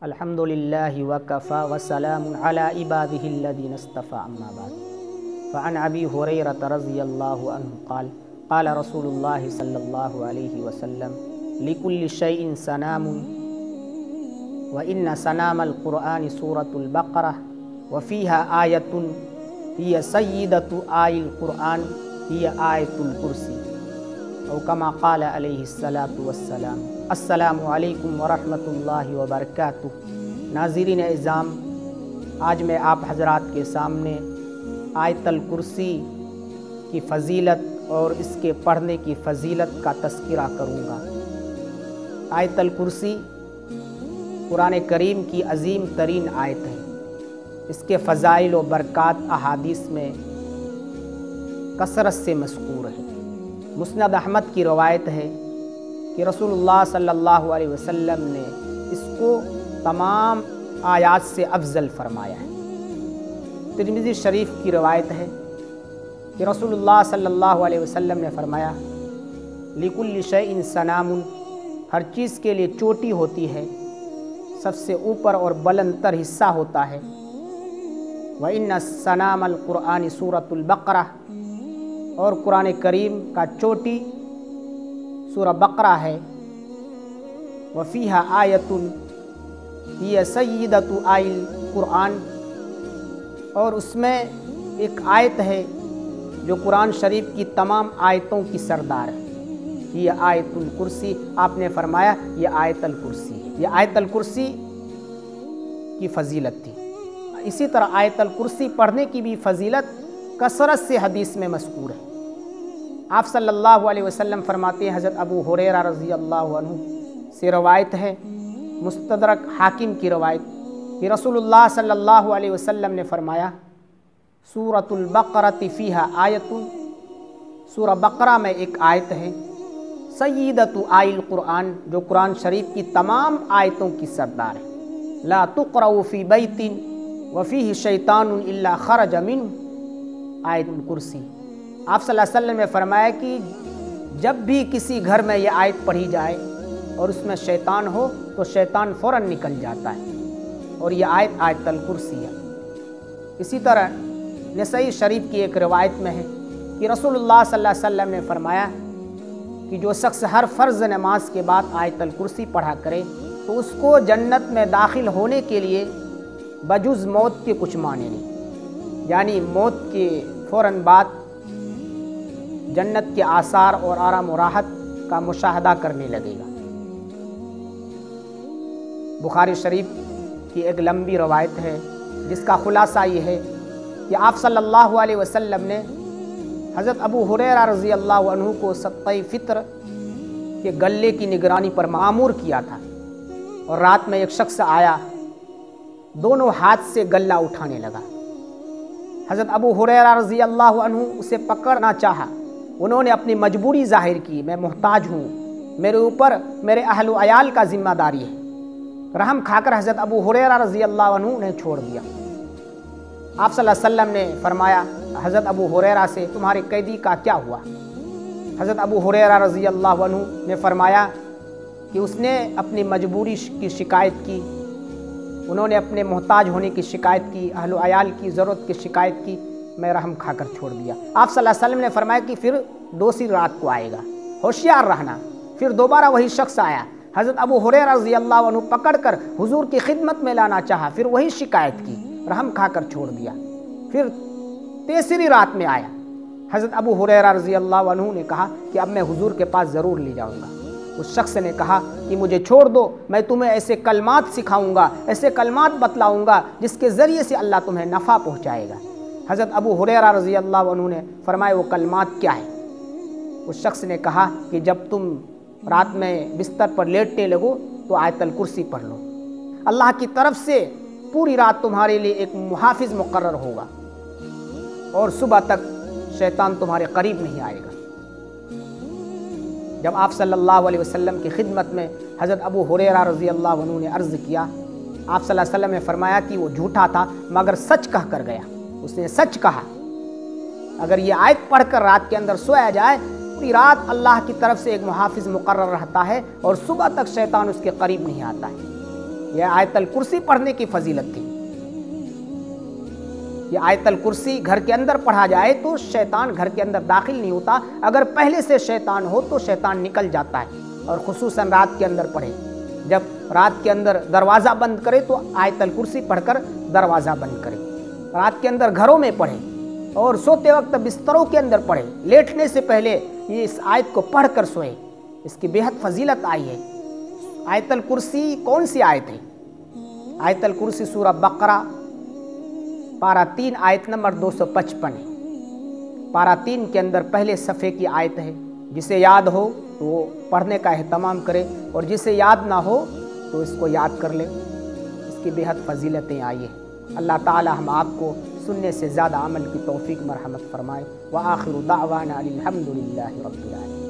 الحمدللہ وکفی وسلام علی عبادہ الذین اصطفی اما بعد فعن ابی ہریرہ رضی اللہ عنہ قال قال رسول اللہ صلی اللہ علیہ وسلم لکل شیء سنام وإن سنام القرآن سورة البقرة وفيها آية هي سيدة آي القرآن هي آية الكرسي او كما قال علیہ الصلاۃ والسلام۔ السلام علیکم ورحمۃ اللہ وبرکاتہ۔ ناظرین اعظام، آج میں آپ حضرات کے سامنے آیت الکرسی کی فضیلت اور اس کے پڑھنے کی فضیلت کا تذکرہ کروں گا۔ آیت الکرسی قرآن کریم کی عظیم ترین آیت ہے۔ اس کے فضائل و برکات احادیث میں کثرت سے مذکور ہے۔ مسند احمد کی روایت ہے کہ رسول اللہ صلی اللہ علیہ وسلم نے اس کو تمام آیات سے افضل فرمایا ہے۔ ترمذی شریف کی روایت ہے کہ رسول اللہ صلی اللہ علیہ وسلم نے فرمایا لِكُلِّ شَيْءٍ سَنَامٌ، ہر چیز کے لیے چوٹی ہوتی ہے، سب سے اوپر اور بلند تر حصہ ہوتا ہے۔ وَإِنَّ سَنَامَ الْقُرْآنِ سُورَةُ الْبَقَرَةِ، اور قرآن کریم کا چوٹی سورہ بقرہ ہے۔ وَفِيهَا آيَةٌ هِيَ سَيِّدَةُ آيِ الْقُرْآنِ، اور اس میں ایک آیت ہے جو قرآن شریف کی تمام آیتوں کی سردار ہے۔ یہ آیت الکرسی، آپ نے فرمایا یہ آیت الکرسی ہے۔ یہ آیت الکرسی کی فضیلت تھی۔ اسی طرح آیت الکرسی پڑھنے کی بھی فضیلت کثرت سے حدیث میں مذکور ہے۔ آپ صلی اللہ علیہ وسلم فرماتے ہیں، حضرت ابو ہریرہ رضی اللہ عنہ سے روایت ہے، مستدرک حاکم کی روایت، کہ رسول اللہ صلی اللہ علیہ وسلم نے فرمایا سورۃ البقرۃ فیہا آیۃ، سورہ بقرہ میں ایک آیت ہے، سیدۃ آئی القرآن، جو قرآن شریف کی تمام آیتوں کی سردار ہے۔ لا تقرأ فی بیت وفیہ شیطان الا خرج منہ، آیت الکرسی۔ آپ صلی اللہ علیہ وسلم نے فرمایا کہ جب بھی کسی گھر میں یہ آیت پڑھی جائے اور اس میں شیطان ہو تو شیطان فوراً نکل جاتا ہے، اور یہ آیت آیت الکرسی ہے۔ اسی طرح نسائی شریف کی ایک روایت میں ہے کہ رسول اللہ صلی اللہ علیہ وسلم نے فرمایا کہ جو شخص ہر فرض نماز کے بعد آیت الکرسی پڑھا کرے تو اس کو جنت میں داخل ہونے کے لیے بجز موت کے کچھ معنی نہیں، یعنی موت کے فوراً بعد جنت کے آثار اور آرام و راحت کا مشاہدہ کرنے لگے گا۔ بخاری شریف کی ایک لمبی روایت ہے جس کا خلاصہ یہ ہے کہ آپ صلی اللہ علیہ وسلم نے حضرت ابو ہریرہ رضی اللہ عنہ کو صدقہ فطر کے غلے کی نگرانی پر مأمور کیا تھا، اور رات میں ایک شخص آیا، دونوں ہاتھ سے غلہ اٹھانے لگا۔ حضرت ابو ہریرہ رضی اللہ عنہ اسے پکڑنا چاہا، انہوں نے اپنی مجبوری ظاہر کی، میں محتاج ہوں، میرے اوپر میرے اہل و عیال کا ذمہ داری ہے۔ رحم کھا کر حضرت ابو ہریرہ رضی اللہ عنہ نے چھوڑ دیا۔ آپ صلی اللہ علیہ وسلم نے فرمایا حضرت ابو ہریرہ سے، تمہارے قیدی کا کیا ہوا؟ حضرت ابو ہریرہ رضی اللہ عنہ نے فرمایا کہ اس نے اپنی مجبوری کی شکایت کی، انہوں نے اپنے محتاج ہونے کی شکایت کی، اہل و عیال کی ضرورت کی شکایت کی، میں رحم کھا کر چھوڑ دیا۔ آپ صلی اللہ علیہ وسلم نے فرمایا کہ پھر دوسری رات کو آئے گا، ہوشیار رہنا۔ پھر دوبارہ وہی شخص آیا، حضرت ابو ہریرہ رضی اللہ عنہ پکڑ کر حضور کی خدمت میں لانا چاہا، پھر وہی شکایت کی، رحم کھا کر چھوڑ دیا۔ پھر تیسری رات میں آیا، حضرت ابو ہریرہ رضی اللہ عنہ نے کہا کہ اب میں حضور کے پاس ضرور لے جاؤں گا۔ اس شخص نے کہا کہ مجھے چھوڑ دو، میں تمہیں ایسے کلمات سکھاؤں گا، ایسے کلمات بتلاؤں گا جس کے ذریعے سے اللہ تمہیں نفع پہنچائے گا۔ حضرت ابو ہریرہ رضی اللہ عنہ نے فرمایا وہ کلمات کیا ہے؟ اس شخص نے کہا کہ جب تم رات میں بستر پر لیٹنے لگو تو آیت الکرسی پڑھ لو، اللہ کی طرف سے پوری رات تمہارے لیے ایک محافظ مقرر ہوگا، اور صبح تک شیطان تمہارے قریب نہیں آئے گا۔ جب آپ صلی اللہ علیہ وسلم کی خدمت میں حضرت ابو ہریرہ رضی اللہ عنہ نے عرض کیا، آپ صلی اللہ علیہ وسلم نے فرمایا کہ وہ جھوٹا تھا مگر سچ کہہ کر گیا، اس نے سچ کہا۔ اگر یہ آیت پڑھ کر رات کے اندر سویا جائے، پوری رات اللہ کی طرف سے ایک محافظ مقرر رہتا ہے اور صبح تک شیطان اس کے قریب نہیں آتا ہے۔ یہ آیت الکرسی پڑھنے کی فضیلت تھی۔ یہ آیت الکرسی گھر کے اندر پڑھا جائے تو شیطان گھر کے اندر داخل نہیں ہوتا، اگر پہلے سے شیطان ہو تو شیطان نکل جاتا ہے۔ اور خصوصاً رات کے اندر پڑھے، جب رات کے اندر دروازہ بند کرے تو آیت الکرسی پڑھ کر دروازہ بند کرے۔ رات کے اندر گھروں میں پڑھے اور سوتے وقت بستروں کے اندر پڑھے، لیٹنے سے پہلے یہ اس آیت کو پڑھ کر سوئے، اس کی بہت فضیلت آئی ہے۔ آیت الکرسی کون سی آیت ہے؟ آیت الکرسی سورہ بقرہ پارہ 3 آیت نمبر 255 ہے۔ پارہ 3 کے اندر پہلے صفحے کی آیت ہے، جسے یاد ہو تو وہ پڑھنے کا اہتمام کرے، اور جسے یاد نہ ہو تو اس کو یاد کر لے، اس کی بہت فضیلتیں آئی ہیں۔ اللہ تعالی ہم آپ کو سننے سے زیادہ عمل کی توفیق مرحمت فرمائے۔ وآخر دعوانا الحمد للہ رب العالمین۔